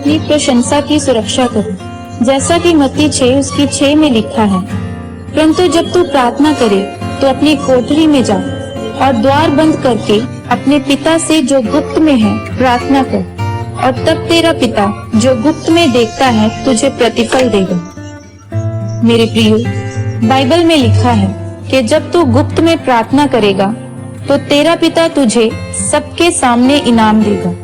अपनी प्रशंसा की सुरक्षा करो, जैसा कि मत्ती 6 उसकी 6 में लिखा है। परंतु जब तू प्रार्थना करे तो अपनी कोठरी में जा और द्वार बंद करके अपने पिता से जो गुप्त में है प्रार्थना कर, और तब तेरा पिता जो गुप्त में देखता है तुझे प्रतिफल देगा। मेरे प्रियो, बाइबल में लिखा है कि जब तू गुप्त में प्रार्थना करेगा तो तेरा पिता तुझे सबके सामने इनाम देगा।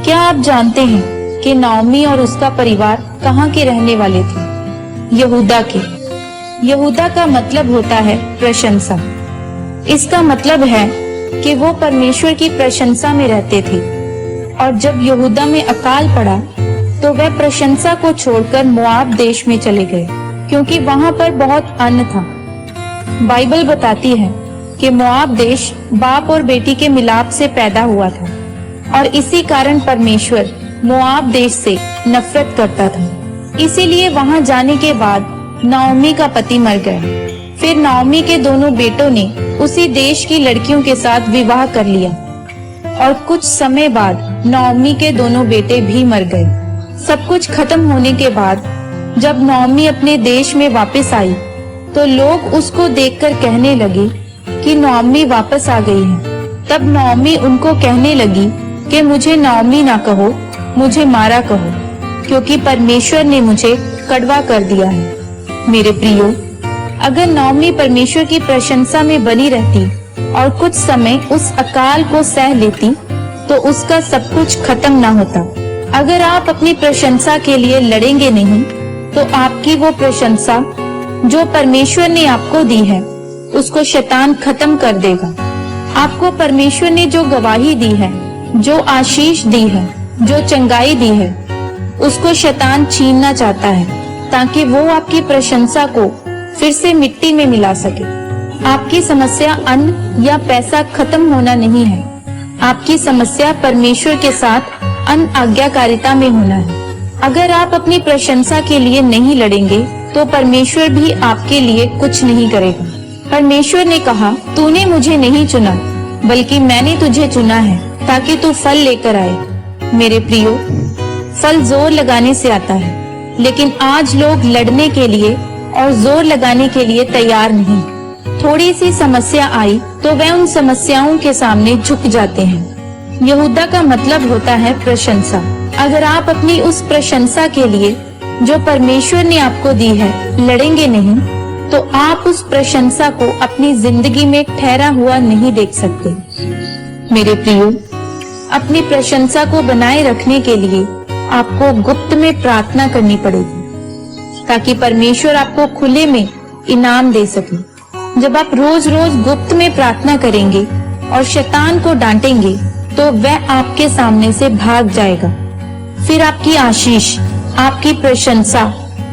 क्या आप जानते हैं कि नाओमी और उसका परिवार कहाँ के रहने वाले थे? यहूदा के। यहूदा का मतलब होता है प्रशंसा। इसका मतलब है कि वो परमेश्वर की प्रशंसा में रहते थे, और जब यहूदा में अकाल पड़ा तो वह प्रशंसा को छोड़कर मोआब देश में चले गए, क्योंकि वहां पर बहुत अन्न था। बाइबल बताती है कि मोआब देश बाप और बेटी के मिलाप से पैदा हुआ था, और इसी कारण परमेश्वर मोआब देश से नफरत करता था। इसीलिए वहां जाने के बाद नाओमी का पति मर गया। फिर नाओमी के दोनों बेटों ने उसी देश की लड़कियों के साथ विवाह कर लिया, और कुछ समय बाद नाओमी के दोनों बेटे भी मर गए। सब कुछ खत्म होने के बाद जब नाओमी अपने देश में वापस आई तो लोग उसको देखकर कहने लगे कि नाओमी वापस आ गई है। तब नाओमी उनको कहने लगी कि मुझे नाओमी ना कहो, मुझे मारा कहो, क्योंकि परमेश्वर ने मुझे कड़वा कर दिया है। मेरे प्रियो, अगर नाओमी परमेश्वर की प्रशंसा में बनी रहती और कुछ समय उस अकाल को सह लेती तो उसका सब कुछ खत्म ना होता। अगर आप अपनी प्रशंसा के लिए लड़ेंगे नहीं तो आपकी वो प्रशंसा जो परमेश्वर ने आपको दी है उसको शैतान खत्म कर देगा। आपको परमेश्वर ने जो गवाही दी है, जो आशीष दी है, जो चंगाई दी है, उसको शैतान छीनना चाहता है ताकि वो आपकी प्रशंसा को फिर से मिट्टी में मिला सके। आपकी समस्या अन्न या पैसा खत्म होना नहीं है। आपकी समस्या परमेश्वर के साथ अनआज्ञाकारिता में होना है। अगर आप अपनी प्रशंसा के लिए नहीं लड़ेंगे तो परमेश्वर भी आपके लिए कुछ नहीं करेगा। परमेश्वर ने कहा, तूने मुझे नहीं चुना बल्कि मैंने तुझे चुना है ताकि तू फल लेकर आए। मेरे प्रियो, फल जोर लगाने से आता है, लेकिन आज लोग लड़ने के लिए और जोर लगाने के लिए तैयार नहीं। थोड़ी सी समस्या आई तो वे उन समस्याओं के सामने झुक जाते हैं। यहूदा का मतलब होता है प्रशंसा। अगर आप अपनी उस प्रशंसा के लिए जो परमेश्वर ने आपको दी है लड़ेंगे नहीं तो आप उस प्रशंसा को अपनी जिंदगी में ठहरा हुआ नहीं देख सकते। मेरे प्रियो, अपनी प्रशंसा को बनाए रखने के लिए आपको गुप्त में प्रार्थना करनी पड़ेगी ताकि परमेश्वर आपको खुले में इनाम दे सके। जब आप रोज रोज गुप्त में प्रार्थना करेंगे और शैतान को डांटेंगे तो वह आपके सामने से भाग जाएगा। फिर आपकी आशीष, आपकी प्रशंसा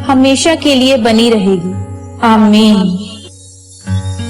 हमेशा के लिए बनी रहेगी। आमीन।